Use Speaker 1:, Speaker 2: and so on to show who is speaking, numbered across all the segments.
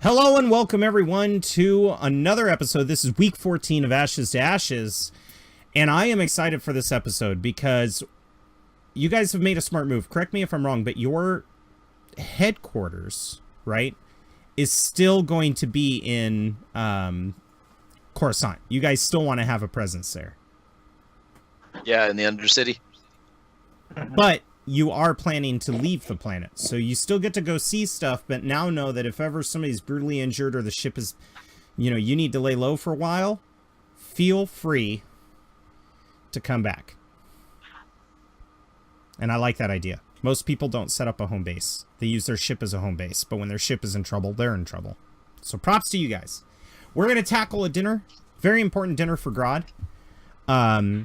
Speaker 1: Hello and welcome everyone to another episode. This is week 14 of Ashes to Ashes, and I am excited for this episode because you guys have made a smart move. Correct me if I'm wrong, but your headquarters, right, is still going to be in Coruscant. You guys still want to have a presence there.
Speaker 2: Yeah, in the Undercity.
Speaker 1: But you are planning to leave the planet, so you still get to go see stuff, but now know that if ever somebody's brutally injured or the ship is, you need to lay low for a while, feel free to come back. And I like that idea. Most people don't set up a home base. They use their ship as a home base, but when their ship is in trouble, they're in trouble. So props to you guys. We're going to tackle a dinner. Very important dinner for Grod. I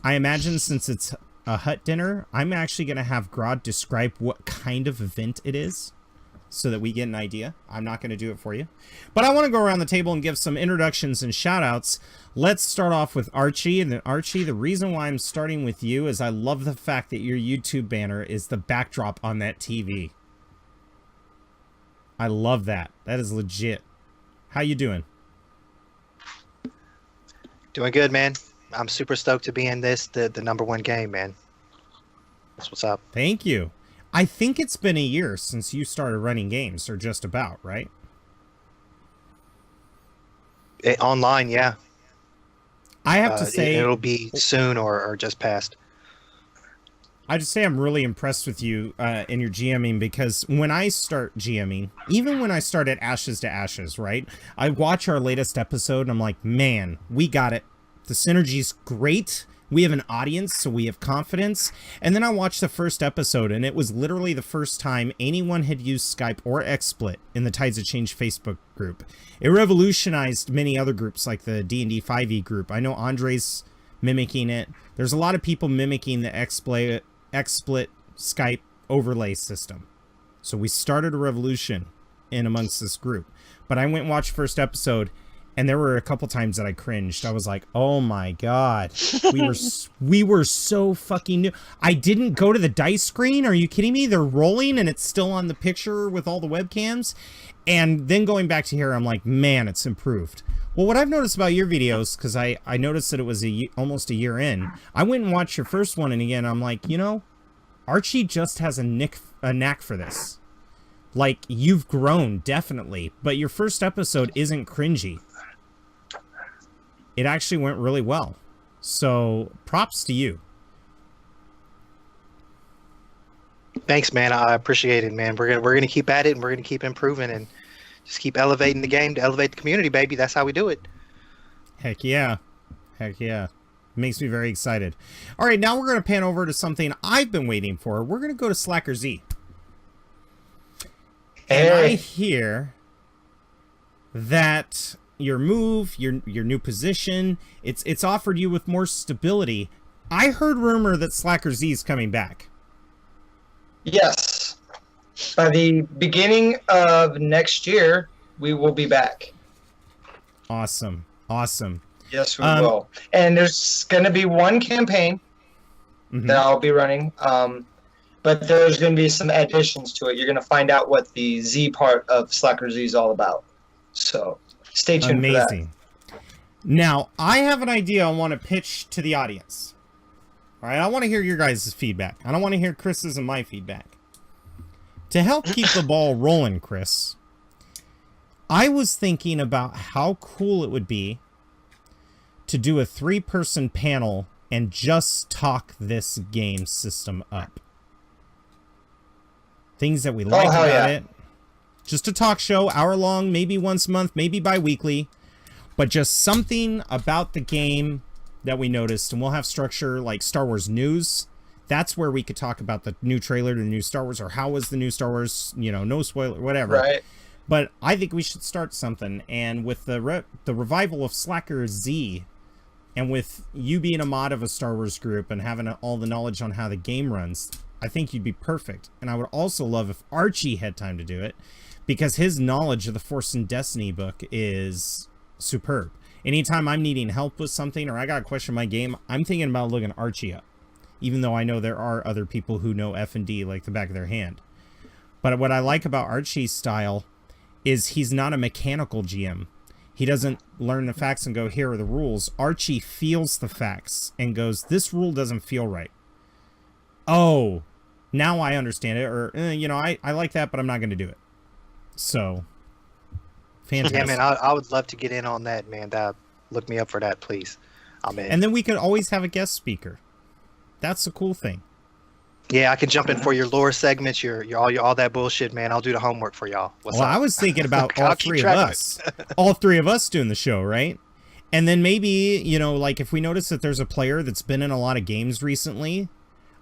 Speaker 1: imagine since it's a Hutt dinner, I'm actually going to have Grod describe what kind of event it is so that we get an idea. I'm not going to do it for you. But I want to go around the table and give some introductions and shout-outs. Let's start off with Archie. And then Archie, the reason why I'm starting with you is I love the fact that your YouTube banner is the backdrop on that TV. I love that. That is legit. How you doing?
Speaker 3: Doing good, man. I'm super stoked to be in this, the number one game, man. That's what's up.
Speaker 1: Thank you. I think it's been a year since you started running games, or just about, right?
Speaker 3: Online, yeah.
Speaker 1: I have to say...
Speaker 3: It'll be soon or just past.
Speaker 1: I just say I'm really impressed with you in your GMing, because when I start GMing, even when I start at Ashes to Ashes, right? I watch our latest episode and I'm like, man, we got it. The synergy's great. We have an audience, so we have confidence. And then I watched the first episode, and it was literally the first time anyone had used Skype or XSplit in the Tides of Change Facebook group. It revolutionized many other groups, like the D&D 5e group. I know Andre's mimicking it. There's a lot of people mimicking the XSplit Skype overlay system. So we started a revolution in amongst this group. But I went and watched first episode, and there were a couple times that I cringed. I was like, oh my God. We were so fucking new. I didn't go to the dice screen. Are you kidding me? They're rolling and it's still on the picture with all the webcams. And then going back to here, I'm like, man, it's improved. Well, what I've noticed about your videos, because I noticed that it was almost a year in, I went and watched your first one, and again, I'm like, Archie just has a knack for this. Like, you've grown, definitely, but your first episode isn't cringy. It actually went really well. So, props to you.
Speaker 3: Thanks, man. I appreciate it, man. We're gonna keep at it, and we're gonna keep improving, and just keep elevating the game to elevate the community, baby. That's how we do it.
Speaker 1: Heck yeah. Heck yeah. Makes me very excited. All right, now we're going to pan over to something I've been waiting for. We're going to go to Slacker Z. And I hear that your move, your new position, it's offered you with more stability. I heard rumor that Slacker Z is coming back.
Speaker 4: Yes. By the beginning of next year, we will be back.
Speaker 1: Awesome. Awesome.
Speaker 4: Yes, we will. And there's going to be one campaign that I'll be running. But there's going to be some additions to it. You're going to find out what the Z part of Slacker Z is all about. So stay tuned for that.
Speaker 1: Amazing. Now, I have an idea I want to pitch to the audience. All right, I want to hear your guys' feedback. I don't want to hear Chris's and my feedback. To help keep the ball rolling, Chris, I was thinking about how cool it would be to do a 3-person panel and just talk this game system up. Things that we like about it. Just a talk show, hour-long, maybe once a month, maybe bi-weekly. But just something about the game that we noticed. And we'll have structure like Star Wars news. That's where we could talk about the new trailer to the new Star Wars, or how was the new Star Wars, no spoiler, whatever.
Speaker 4: Right.
Speaker 1: But I think we should start something. And with the revival of Slacker Z, and with you being a mod of a Star Wars group and having all the knowledge on how the game runs, I think you'd be perfect. And I would also love if Archie had time to do it, because his knowledge of the Force and Destiny book is superb. Anytime I'm needing help with something, or I got a question in my game, I'm thinking about looking Archie up. Even though I know there are other people who know F&D like the back of their hand. But what I like about Archie's style is he's not a mechanical GM. He doesn't learn the facts and go, here are the rules. Archie feels the facts and goes, this rule doesn't feel right. Oh, now I understand it. Or, you know, I like that, but I'm not going to do it. So, fantastic.
Speaker 3: Yeah, man, I would love to get in on that, man. Look me up for that, please. I'm in.
Speaker 1: And then we could always have a guest speaker. That's the cool thing.
Speaker 3: Yeah, I can jump in for your lore segments, your all that bullshit, man. I'll do the homework for y'all. What's
Speaker 1: well,
Speaker 3: up?
Speaker 1: I was thinking about all
Speaker 3: I'll keep
Speaker 1: three of
Speaker 3: track of
Speaker 1: us. All three of us doing the show, right? And then maybe, you know, like if we notice that there's a player that's been in a lot of games recently,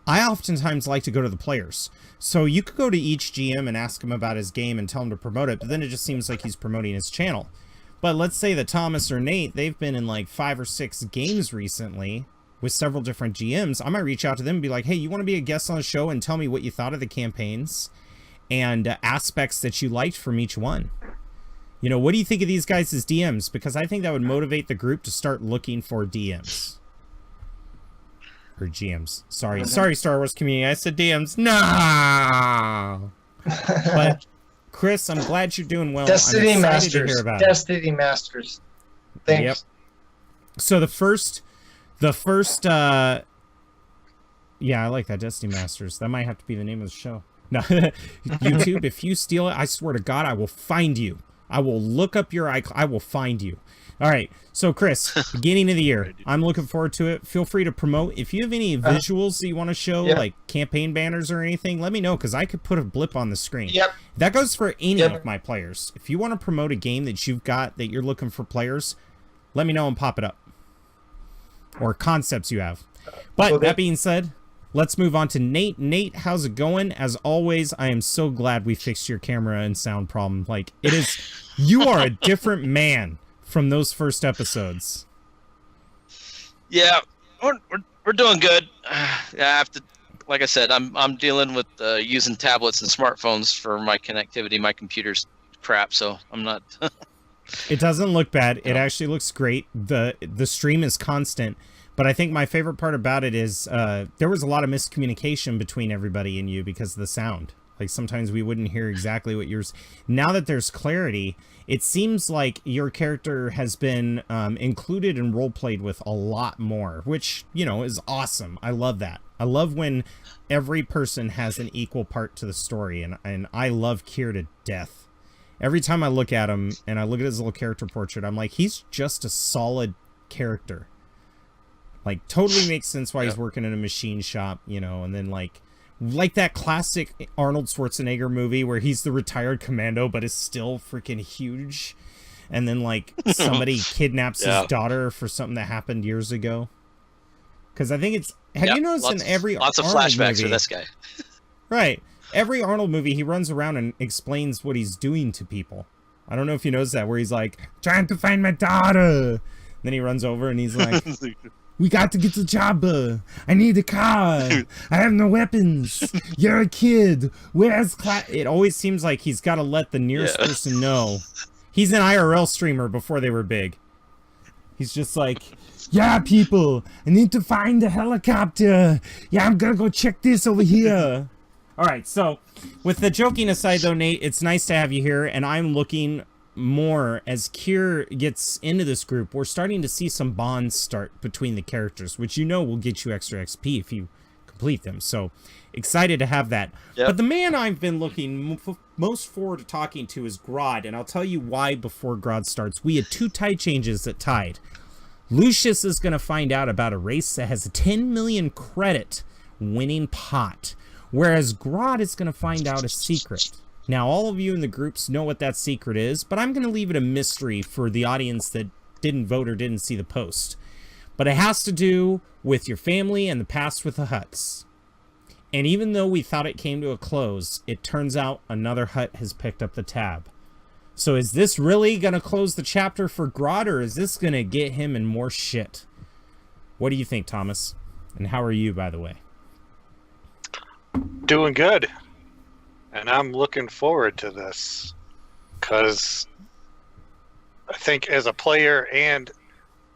Speaker 1: I oftentimes like to go to the players. So you could go to each GM and ask him about his game and tell him to promote it, but then it just seems like he's promoting his channel. But let's say that Thomas or Nate, they've been in like 5 or 6 games recently with several different GMs. I might reach out to them and be like, hey, you want to be a guest on the show and tell me what you thought of the campaigns and aspects that you liked from each one. You know, what do you think of these guys as DMs? Because I think that would motivate the group to start looking for DMs. Or GMs. Sorry, Star Wars community. I said DMs. No! But, Chris, I'm glad you're doing well.
Speaker 4: Destiny
Speaker 1: I'm excited
Speaker 4: Masters.
Speaker 1: to hear about it.
Speaker 4: Destiny Masters. Thanks.
Speaker 1: Yep. So the first, yeah, I like that, Destiny Masters. That might have to be the name of the show. No, YouTube, if you steal it, I swear to God, I will find you. I will look up your icon. I will find you. All right. So, Chris, beginning of the year, I'm looking forward to it. Feel free to promote. If you have any visuals that you want to show, like campaign banners or anything, let me know, because I could put a blip on the screen.
Speaker 4: Yep.
Speaker 1: That goes for any of my players. If you want to promote a game that you've got that you're looking for players, let me know and pop it up. Or concepts you have. But that being said, let's move on to Nate. Nate, how's it going? As always, I am so glad we fixed your camera and sound problem. Like, it is, you are a different man from those first episodes.
Speaker 2: Yeah, we're doing good. I have to, like I said, I'm dealing with using tablets and smartphones for my connectivity. My computer's crap, so I'm not.
Speaker 1: It doesn't look bad. It actually looks great. The stream is constant. But I think my favorite part about it is there was a lot of miscommunication between everybody and you because of the sound. Like sometimes we wouldn't hear exactly what yours. Now that there's clarity, it seems like your character has been included and role played with a lot more, which, you know, is awesome. I love that. I love when every person has an equal part to the story, and I love Kier to death. Every time I look at him and I look at his little character portrait, I'm like, he's just a solid character. Like, totally makes sense why he's working in a machine shop, you know, and then like that classic Arnold Schwarzenegger movie where he's the retired commando but is still freaking huge, and then like somebody kidnaps his daughter for something that happened years ago. Because I think it's, have you noticed in every
Speaker 2: lots of
Speaker 1: Arnold
Speaker 2: flashbacks
Speaker 1: movie,
Speaker 2: for this guy.
Speaker 1: Right, every Arnold movie he runs around and explains what he's doing to people. I don't know if you noticed that, where he's like, trying to find my daughter. Then he runs over and he's like, we got to get the chopper. I need a car. I have no weapons. You're a kid. Where's It always seems like he's got to let the nearest person know. He's an IRL streamer before they were big. He's just like, yeah, people, I need to find a helicopter. Yeah, I'm going to go check this over here. All right, so with the joking aside, though, Nate, it's nice to have you here, and I'm looking more as Kier gets into this group. We're starting to see some bonds start between the characters, which you know will get you extra XP if you complete them. So excited to have that. But the man I've been looking most forward to talking to is Grod, and I'll tell you why before Grod starts. We had 2 tie changes that tied. Lucius is going to find out about a race that has a 10 million credit winning pot, whereas Grod is going to find out a secret. Now, all of you in the groups know what that secret is, but I'm going to leave it a mystery for the audience that didn't vote or didn't see the post. But it has to do with your family and the past with the Hutts. And even though we thought it came to a close, it turns out another Hutt has picked up the tab. So is this really going to close the chapter for Grod, or is this going to get him in more shit? What do you think, Thomas? And how are you, by the way?
Speaker 5: Doing good. And I'm looking forward to this, because I think as a player and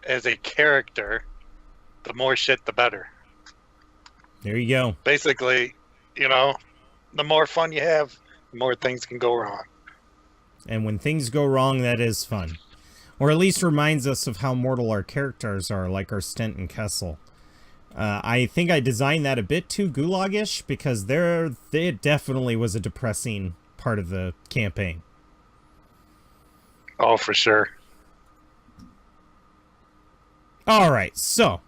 Speaker 5: as a character, the more shit, the better.
Speaker 1: There you go.
Speaker 5: Basically, you know, the more fun you have, the more things can go wrong.
Speaker 1: And when things go wrong, that is fun. Or at least reminds us of how mortal our characters are, like our Stent and Kessel. I think I designed that a bit too gulag-ish, because it definitely was a depressing part of the campaign.
Speaker 5: Oh, for sure.
Speaker 1: Alright, so,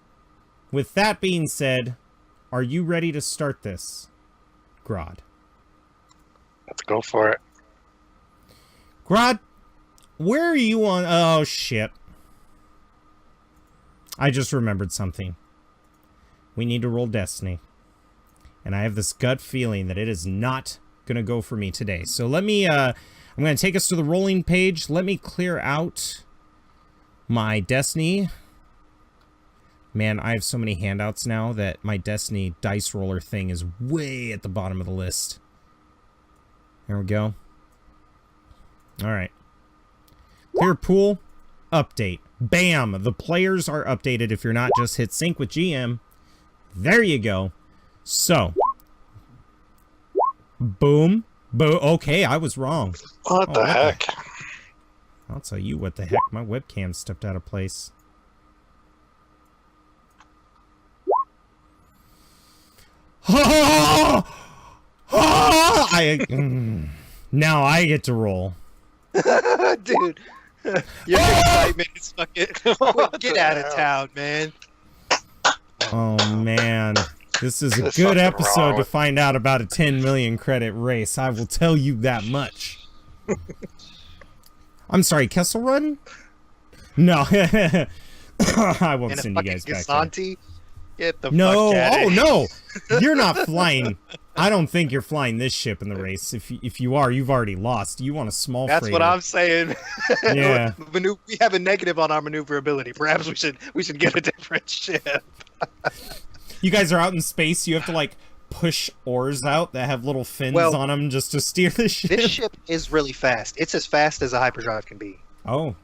Speaker 1: with that being said, are you ready to start this, Grod?
Speaker 5: Let's go for it.
Speaker 1: Grod, where are you on... Oh, shit. I just remembered something. We need to roll Destiny. And I have this gut feeling that it is not going to go for me today. So let me... I'm going to take us to the rolling page. Let me clear out my Destiny. Man, I have so many handouts now that my Destiny dice roller thing is way at the bottom of the list. There we go. Alright. Clear pool. Update. Bam! The players are updated. If you're not, just hit sync with GM. There you go. So. Boom. Okay, I was wrong.
Speaker 5: What the heck?
Speaker 1: I'll tell you what the heck. My webcam stepped out of place. Now I get to roll.
Speaker 3: Dude, your excitement is fucking... Get out of town, man.
Speaker 1: Oh, man. This is a
Speaker 5: There's
Speaker 1: good
Speaker 5: something
Speaker 1: episode
Speaker 5: wrong
Speaker 1: to
Speaker 5: with-
Speaker 1: find out about a 10 million credit race. I will tell you that much. I'm sorry, Kessel Run? No. I won't
Speaker 3: And a
Speaker 1: send you
Speaker 3: fucking
Speaker 1: guys back there.
Speaker 3: Gasanti? Get the
Speaker 1: No,
Speaker 3: fuck out
Speaker 1: oh
Speaker 3: of
Speaker 1: no, you're not flying. I don't think you're flying this ship in the race. If you are, you've already lost. You want a small
Speaker 3: That's
Speaker 1: freighter.
Speaker 3: what I'm saying.
Speaker 1: Yeah.
Speaker 3: We have a negative on our maneuverability. Perhaps we should get a different ship.
Speaker 1: You guys are out in space. You have to like push oars out that have little fins
Speaker 3: Well,
Speaker 1: on them just to steer the ship.
Speaker 3: This ship is really fast. It's as fast as a hyperdrive can be.
Speaker 1: Oh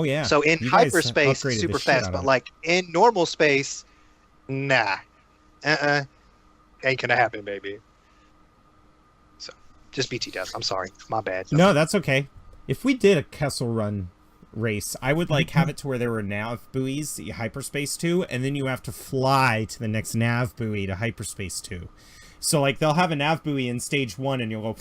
Speaker 1: yeah.
Speaker 3: So in
Speaker 1: You guys
Speaker 3: hyperspace,
Speaker 1: upgraded
Speaker 3: it's
Speaker 1: the
Speaker 3: super
Speaker 1: shit
Speaker 3: fast,
Speaker 1: out of
Speaker 3: but
Speaker 1: it.
Speaker 3: like in normal space, nah. Ain't gonna happen, baby. So just BT dub. I'm sorry. My bad.
Speaker 1: No, that's okay. If we did a Kessel Run race, I would like have it to where there were nav buoys, hyperspace 2, and then you have to fly to the next nav buoy to hyperspace 2. So like they'll have a nav buoy in stage 1 and you'll go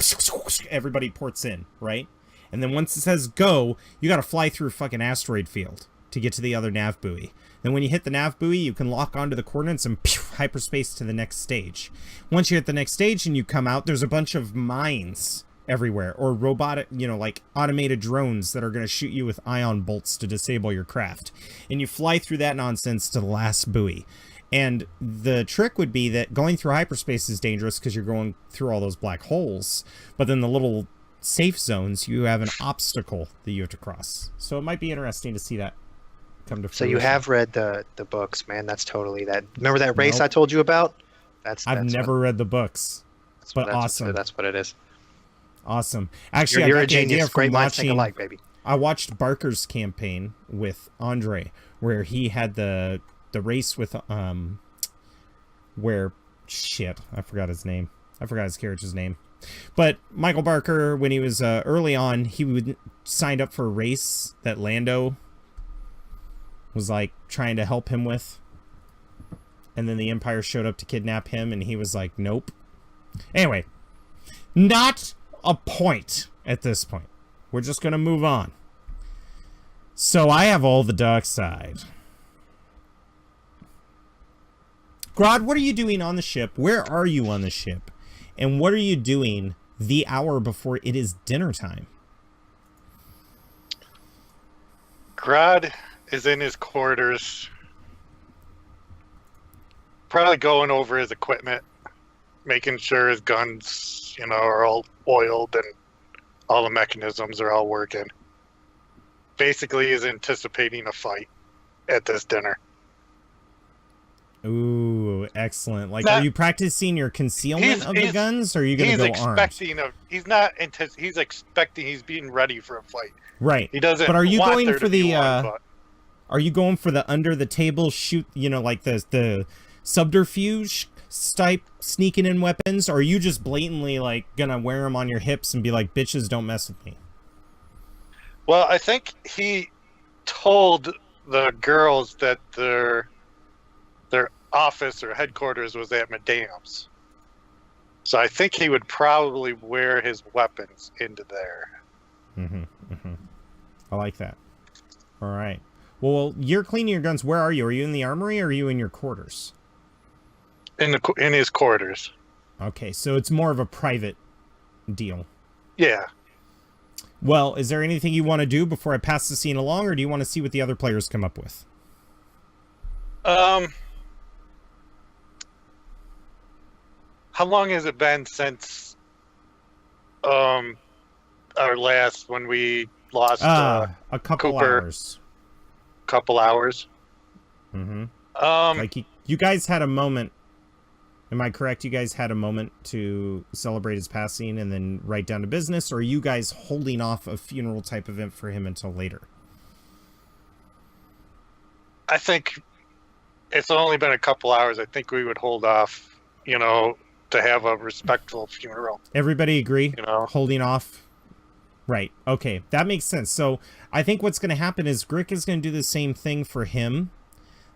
Speaker 1: everybody ports in, right? And then once it says go, you got to fly through a fucking asteroid field to get to the other nav buoy. Then when you hit the nav buoy, you can lock onto the coordinates and hyperspace to the next stage. Once you hit the next stage and you come out, there's a bunch of mines everywhere, or robotic, like automated drones that are going to shoot you with ion bolts to disable your craft. And you fly through that nonsense to the last buoy. And the trick would be that going through hyperspace is dangerous because you're going through all those black holes. But then the little safe zones, you have an obstacle that you have to cross. So it might be interesting to see that come to fruition.
Speaker 3: So you have read the books, man. That's totally that. Remember that race
Speaker 1: Nope.
Speaker 3: I told you about?
Speaker 1: I've never read the books. But awesome.
Speaker 3: That's what it is.
Speaker 1: Awesome. Actually,
Speaker 3: You're
Speaker 1: I
Speaker 3: a
Speaker 1: got the idea
Speaker 3: genius.
Speaker 1: from
Speaker 3: Great minds think
Speaker 1: watching...
Speaker 3: alike, baby.
Speaker 1: I watched Barker's campaign with Andre, where he had the race with where shit, I forgot his name. I forgot his character's name. But Michael Barker, when he was early on, he signed up for a race that Lando was like trying to help him with. And then the Empire showed up to kidnap him and he was like, nope. Anyway, not a point at this point. We're just going to move on. So I have all the dark side. Grod, what are you doing on the ship? Where are you on the ship? And what are you doing the hour before it is dinner time?
Speaker 5: Grod is in his quarters, probably going over his equipment, making sure his guns, are all oiled and all the mechanisms are all working. Basically, is anticipating a fight at this dinner.
Speaker 1: Ooh, excellent. Like,
Speaker 5: Not-
Speaker 1: are you practicing your concealment of the
Speaker 5: he's-
Speaker 1: guns, or are you going to go armed?
Speaker 5: He's expecting, he's being ready for a fight.
Speaker 1: Right.
Speaker 5: He doesn't
Speaker 1: But are you
Speaker 5: want
Speaker 1: going
Speaker 5: there
Speaker 1: for
Speaker 5: to be
Speaker 1: the,
Speaker 5: one, but
Speaker 1: Are you going for the under the table shoot, like the subterfuge type sneaking in weapons? Or are you just blatantly like gonna wear them on your hips and be like, bitches, don't mess with me?
Speaker 5: Well, I think he told the girls that their office or headquarters was at Madame's. So I think he would probably wear his weapons into there.
Speaker 1: I like that. All right. Well, you're cleaning your guns. Where are you? Are you in the armory or are you in your quarters?
Speaker 5: In his quarters.
Speaker 1: Okay, so it's more of a private deal.
Speaker 5: Yeah.
Speaker 1: Well, is there anything you want to do before I pass the scene along, or do you want to see what the other players come up with?
Speaker 5: How long has it been since our last, when we lost
Speaker 1: a couple
Speaker 5: Cooper?
Speaker 1: hours.
Speaker 5: Couple hours.
Speaker 1: Like you guys had a moment. Am I correct? You guys had a moment to celebrate his passing and then write down to business, or are you guys holding off a funeral type event for him until later?
Speaker 5: I think it's only been a couple hours. I think we would hold off, to have a respectful funeral.
Speaker 1: Everybody agree?
Speaker 5: Holding
Speaker 1: off. Right. Okay. That makes sense. So I think what's going to happen is Grick is going to do the same thing for him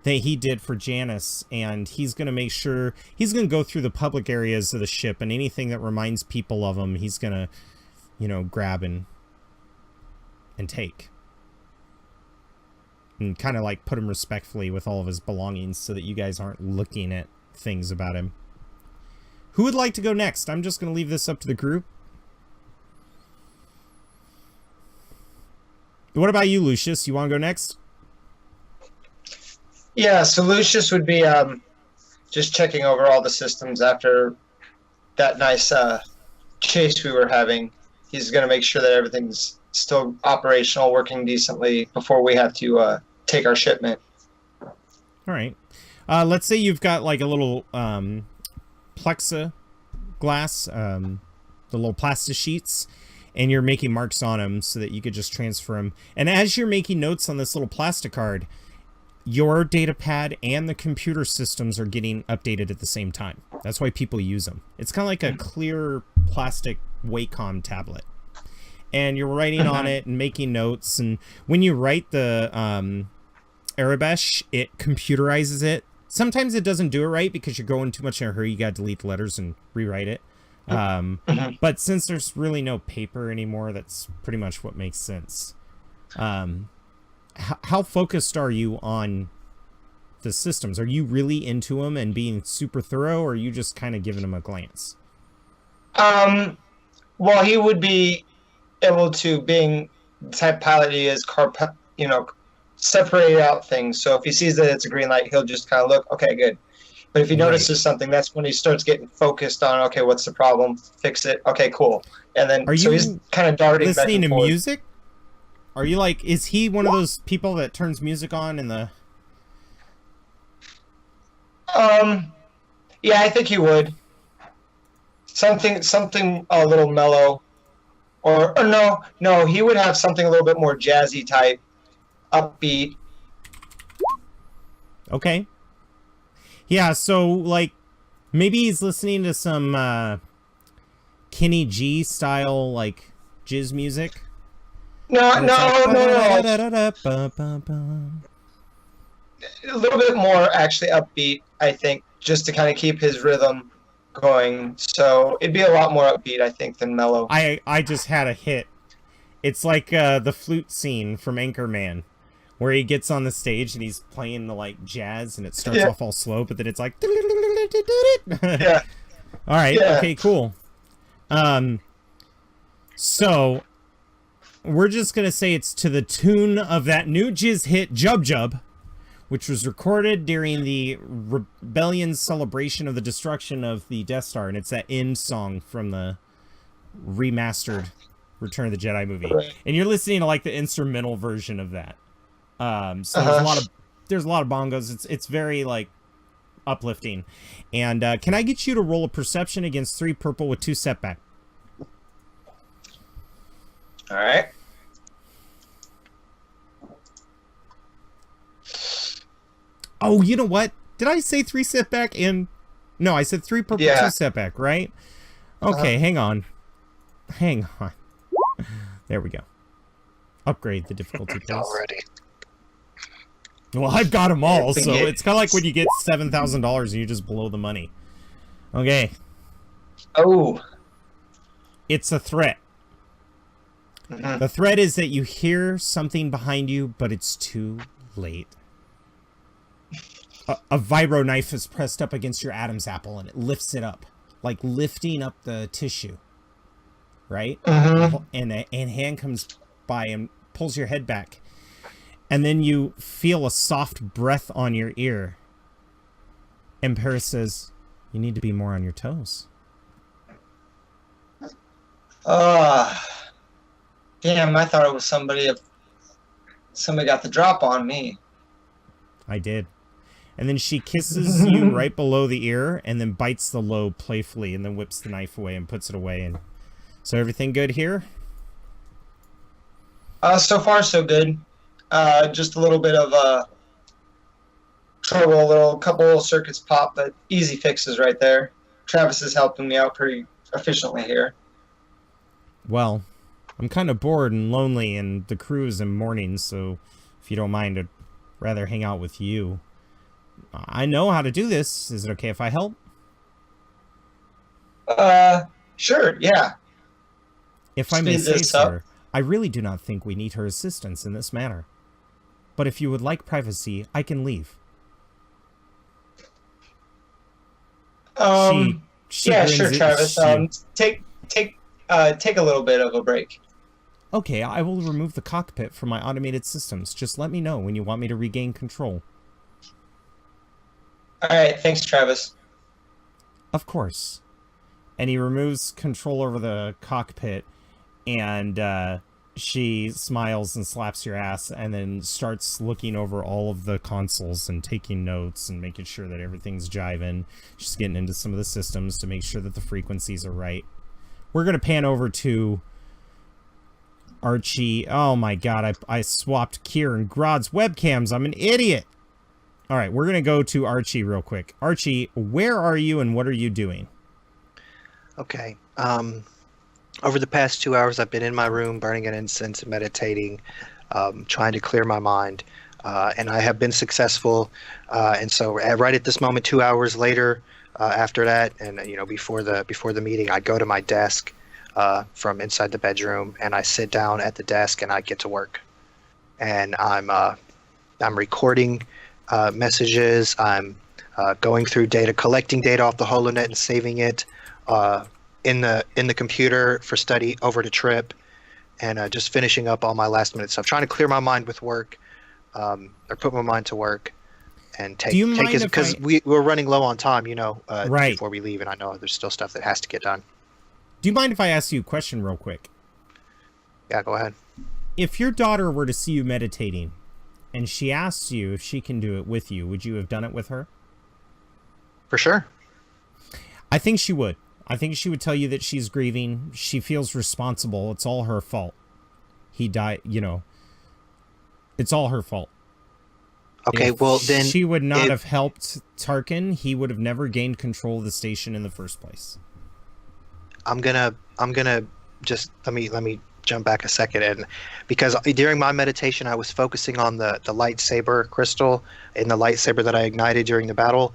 Speaker 1: that he did for Janice, and he's going to make sure he's going to go through the public areas of the ship, and anything that reminds people of him, he's going to, grab and take. And kind of like put him respectfully with all of his belongings so that you guys aren't looking at things about him. Who would like to go next? I'm just going to leave this up to the group. What about you, Lucius? You want to go next?
Speaker 4: Yeah, so Lucius would be just checking over all the systems after that nice chase we were having. He's going to make sure that everything's still operational, working decently before we have to take our shipment.
Speaker 1: All right. Let's say you've got like a little plexiglass, the little plastic sheets, and you're making marks on them so that you could just transfer them. And as you're making notes on this little plastic card, your data pad and the computer systems are getting updated at the same time. That's why people use them. It's kind of like a clear plastic Wacom tablet. And you're writing on it and making notes. And when you write the Arabesh, it computerizes it. Sometimes it doesn't do it right because you're going too much in a hurry. You got to delete the letters and rewrite it. But since there's really no paper anymore, that's pretty much what makes sense. How focused are you on the systems? Are you really into them and being super thorough, or are you just kind of giving them a glance?
Speaker 4: Well, he would be able to, being the type pilot he is, separate out things. So if he sees that it's a green light, he'll just kind of look, okay, good. But if he notices something, that's when he starts getting focused on, okay, what's the problem? Fix it. Okay, cool. And then
Speaker 1: so
Speaker 4: he's kind of darting back and forth.
Speaker 1: Listening to music? Are you like, is he one of those people that turns music on in the...
Speaker 4: Yeah, I think he would. Something a little mellow. Or no, he would have something a little bit more jazzy type, upbeat.
Speaker 1: Okay. Yeah, so, like, maybe he's listening to some Kenny G style, like, jizz music.
Speaker 4: No. A little bit more actually upbeat, I think, just to kind of keep his rhythm going. So it'd be a lot more upbeat, I think, than mellow.
Speaker 1: I just had a hit. It's like the flute scene from Anchorman, where he gets on the stage and he's playing the like jazz, and it starts off all slow, but then it's like...
Speaker 4: Yeah.
Speaker 1: All right. Yeah. Okay, cool. So we're just going to say it's to the tune of that new jizz hit, Jub Jub, which was recorded during the Rebellion's celebration of the destruction of the Death Star. And it's that end song from the remastered Return of the Jedi movie. Right. And you're listening to like the instrumental version of that. So there's a lot of bongos. It's very like uplifting. And can I get you to roll a perception against 3 purple with 2 setback?
Speaker 4: All right.
Speaker 1: Oh, you know what? Did I say 3 setback and... No, I said 3 purple, 2 setback, right? Okay, hang on. There we go. Upgrade the difficulty, please.
Speaker 5: Already.
Speaker 1: Well, I've got them all, so
Speaker 4: Yeah.
Speaker 1: it's kind of like when you get $7,000 and you just blow the money. Okay.
Speaker 4: Oh.
Speaker 1: It's a threat.
Speaker 4: Mhm.
Speaker 1: The threat is that you hear something behind you, but it's too late. A vibro knife is pressed up against your Adam's apple, and it lifts it up, like lifting up the tissue, right?
Speaker 4: Mhm.
Speaker 1: And a hand comes by and pulls your head back, and then you feel a soft breath on your ear. And Paris says, "You need to be more on your toes."
Speaker 4: Damn, I thought it was somebody got the drop on me.
Speaker 1: I did. And then she kisses you right below the ear and then bites the lobe playfully and then whips the knife away and puts it away. And so everything good here?
Speaker 4: So far so good. Just a little bit of trouble, a couple circuits pop, but easy fixes right there. Travis is helping me out pretty efficiently here.
Speaker 1: Well, I'm kind of bored and lonely and the crew is in mourning, so if you don't mind, I'd rather hang out with you. I know how to do this. Is it okay if I help?
Speaker 4: Sure, yeah.
Speaker 1: If I may
Speaker 4: Speed
Speaker 1: say,
Speaker 4: this up.
Speaker 1: sir, I really do not think we need her assistance in this matter. But if you would like privacy, I can leave. She
Speaker 4: Yeah,
Speaker 1: grins
Speaker 4: sure,
Speaker 1: at
Speaker 4: Travis.
Speaker 1: you.
Speaker 4: Take a little bit of a break.
Speaker 1: Okay, I will remove the cockpit from my automated systems. Just let me know when you want me to regain control.
Speaker 4: All right, thanks, Travis.
Speaker 1: Of course. And he removes control over the cockpit, and she smiles and slaps your ass, and then starts looking over all of the consoles and taking notes and making sure that everything's jiving. She's getting into some of the systems to make sure that the frequencies are right. We're going to pan over to Archie. Oh my god, I swapped Kier and Grod's webcams. I'm an idiot. All right, we're going to go to Archie real quick. Archie, where are you and what are you doing?
Speaker 3: Okay. Over the past 2 hours, I've been in my room burning an incense, meditating, trying to clear my mind, and I have been successful. And so, right at this moment, 2 hours later, after that, and before the meeting, I go to my desk from inside the bedroom, and I sit down at the desk, and I get to work. And I'm recording messages. I'm going through data, collecting data off the HoloNet and saving it in the computer for study over to Trip, and just finishing up all my last minute stuff. Trying to clear my mind with work, or put my mind to work, and take it because we're running low on time,
Speaker 1: Right.
Speaker 3: before we leave, and I know there's still stuff that has to get done.
Speaker 1: Do you mind if I ask you a question real quick?
Speaker 3: Yeah, go ahead.
Speaker 1: If your daughter were to see you meditating, and she asks you if she can do it with you, would you have done it with her?
Speaker 3: For sure.
Speaker 1: I think she would. I think she would tell you that she's grieving. She feels responsible. It's all her fault. He died, It's all her fault.
Speaker 3: Okay,
Speaker 1: If
Speaker 3: well then
Speaker 1: she would not have helped Tarkin, he would have never gained control of the station in the first place.
Speaker 3: I'm gonna just let me jump back a second, and because during my meditation I was focusing on the lightsaber crystal and the lightsaber that I ignited during the battle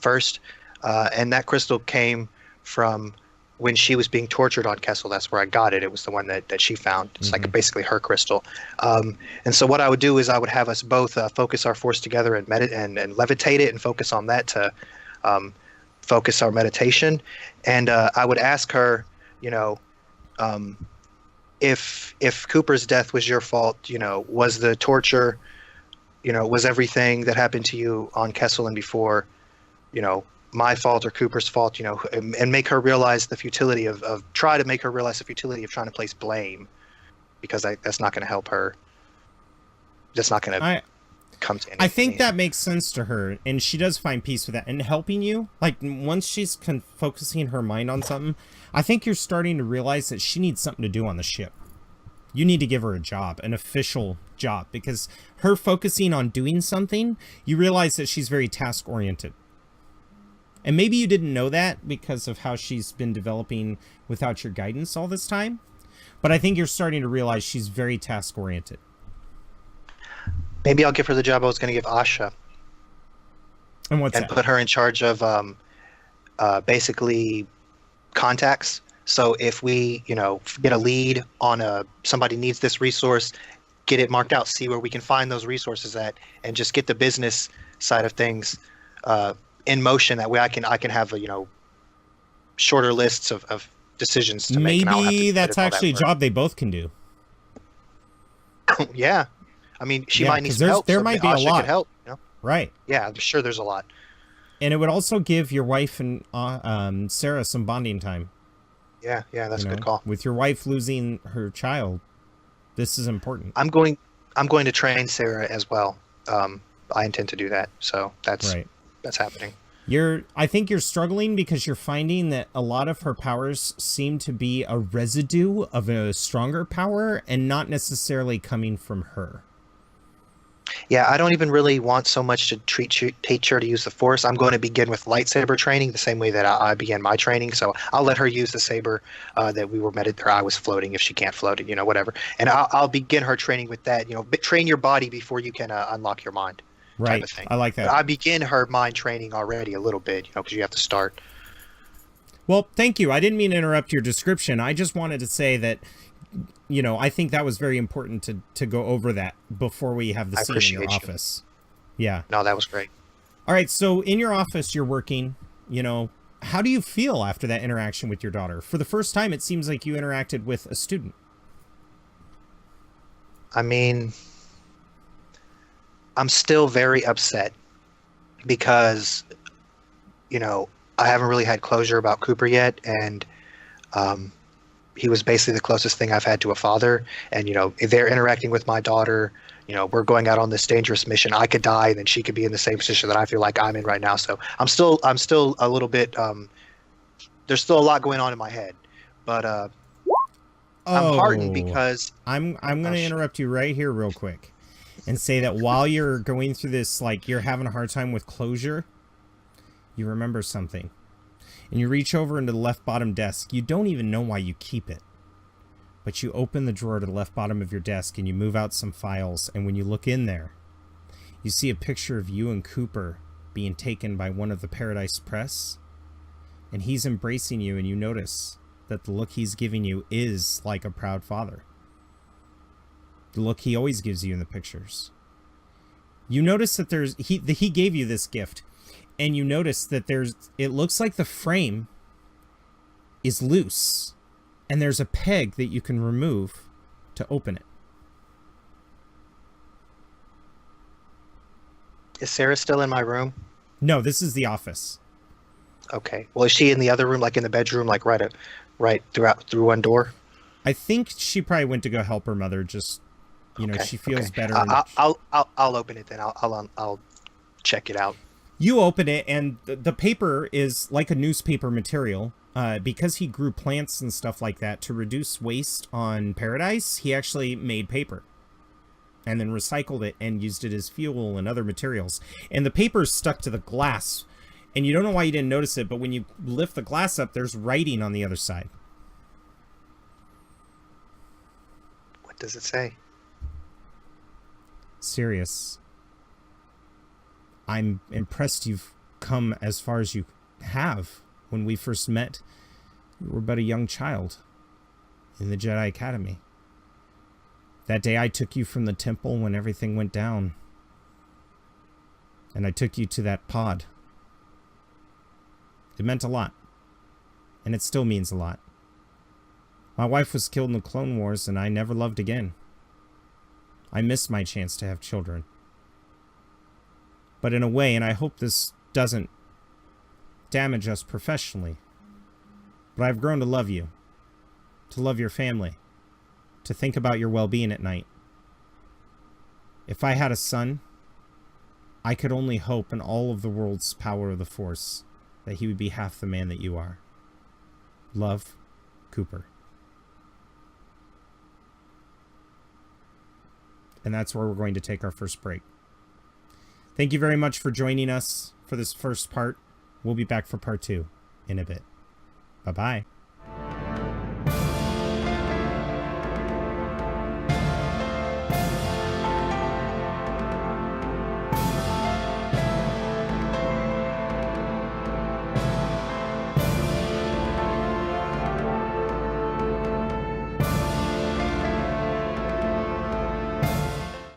Speaker 3: first, and that crystal came from when she was being tortured on Kessel. That's where I got it. It was the one that she found. It's like basically her crystal. And so what I would do is I would have us both focus our force together and and levitate it and focus on that to focus our meditation. And I would ask her, if Cooper's death was your fault, was the torture, was everything that happened to you on Kessel and before, my fault or Cooper's fault, and make her realize the futility of try to make her realize the futility of trying to place blame, because that's not going to help her. That's not going to come to anything.
Speaker 1: I think that makes sense to her, and she does find peace with that. And helping you, like once she's focusing her mind on something, I think you're starting to realize that she needs something to do on the ship. You need to give her a job, an official job, because her focusing on doing something, you realize that she's very task-oriented. And maybe you didn't know that because of how she's been developing without your guidance all this time. But I think you're starting to realize she's very task-oriented.
Speaker 3: Maybe I'll give her the job I was going to give Asha
Speaker 1: And what's
Speaker 3: and
Speaker 1: that?
Speaker 3: put her in charge of basically contacts. So if we, get a lead on somebody needs this resource, get it marked out, see where we can find those resources at, and just get the business side of things in motion. That way, I can have shorter lists of decisions to make. And I don't have to
Speaker 1: Maybe
Speaker 3: put
Speaker 1: that's
Speaker 3: in all
Speaker 1: actually a
Speaker 3: that work.
Speaker 1: job they both can do.
Speaker 3: Yeah, I mean, she
Speaker 1: Yeah,
Speaker 3: might need
Speaker 1: 'cause
Speaker 3: some help.
Speaker 1: there
Speaker 3: so
Speaker 1: might be a
Speaker 3: Asha
Speaker 1: lot.
Speaker 3: could help.
Speaker 1: Right.
Speaker 3: Yeah, I'm sure there's a lot.
Speaker 1: And it would also give your wife and Sarah some bonding time.
Speaker 3: Yeah, that's a good call.
Speaker 1: With your wife losing her child, this is important.
Speaker 3: I'm going to train Sarah as well. I intend to do that, so that's happening.
Speaker 1: I think you're struggling because you're finding that a lot of her powers seem to be a residue of a stronger power and not necessarily coming from her.
Speaker 3: Yeah, I don't even really want so much to teach her to use the Force. I'm going to begin with lightsaber training the same way that I began my training. So I'll let her use the saber that we were or I was floating if she can't float it, whatever. And I'll begin her training with that. Train your body before you can unlock your mind.
Speaker 1: Right.
Speaker 3: Type of thing.
Speaker 1: I like that.
Speaker 3: But I begin her mind training already a little bit, because you have to start.
Speaker 1: Well, thank you. I didn't mean to interrupt your description. I just wanted to say that, I think that was very important to go over that before we have the scene in your office. Yeah.
Speaker 3: No, that was great.
Speaker 1: All right. So in your office, you're working, how do you feel after that interaction with your daughter? For the first time, it seems like you interacted with a student.
Speaker 3: I mean, I'm still very upset because, I haven't really had closure about Cooper yet. And, he was basically the closest thing I've had to a father. And, they're interacting with my daughter. We're going out on this dangerous mission. I could die, and then she could be in the same position that I feel like I'm in right now. So I'm still a little bit. There's still a lot going on in my head, but I'm heartened because
Speaker 1: I'm going to interrupt you right here, real quick, and say that while you're going through this, like you're having a hard time with closure, you remember something. And you reach over into the left bottom desk. You don't even know why you keep it. But you open the drawer to the left bottom of your desk and you move out some files. And when you look in there, you see a picture of you and Cooper being taken by one of the Paradise Press. And he's embracing you, and you notice that the look he's giving you is like a proud father. The look he always gives you in the pictures. You notice that he gave you this gift. And you notice that it looks like the frame is loose. And there's a peg that you can remove to open it.
Speaker 3: Is Sarah still in my room?
Speaker 1: No, this is the office.
Speaker 3: Okay. Well, is she in the other room, like in the bedroom, like right through one door?
Speaker 1: I think she probably went to go help her mother. Just, she feels better.
Speaker 3: I'll open it then. I'll check it out.
Speaker 1: You open it, and the paper is like a newspaper material. Because he grew plants and stuff like that to reduce waste on Paradise, he actually made paper. And then recycled it and used it as fuel and other materials. And the paper's stuck to the glass. And you don't know why you didn't notice it, but when you lift the glass up, there's writing on the other side.
Speaker 3: What does it say?
Speaker 1: Sirius, I'm impressed you've come as far as you have. When we first met, you were but a young child in the Jedi Academy. That day I took you from the temple when everything went down. And I took you to that pod. It meant a lot. And it still means a lot. My wife was killed in the Clone Wars, and I never loved again. I missed my chance to have children. But in a way, and I hope this doesn't damage us professionally, but I've grown to love you, to love your family, to think about your well-being at night. If I had a son, I could only hope in all of the world's power of the Force that he would be half the man that you are. Love, Cooper. And that's where we're going to take our first break. Thank you very much for joining us for this first part. We'll be back for part 2 in a bit. Bye-bye.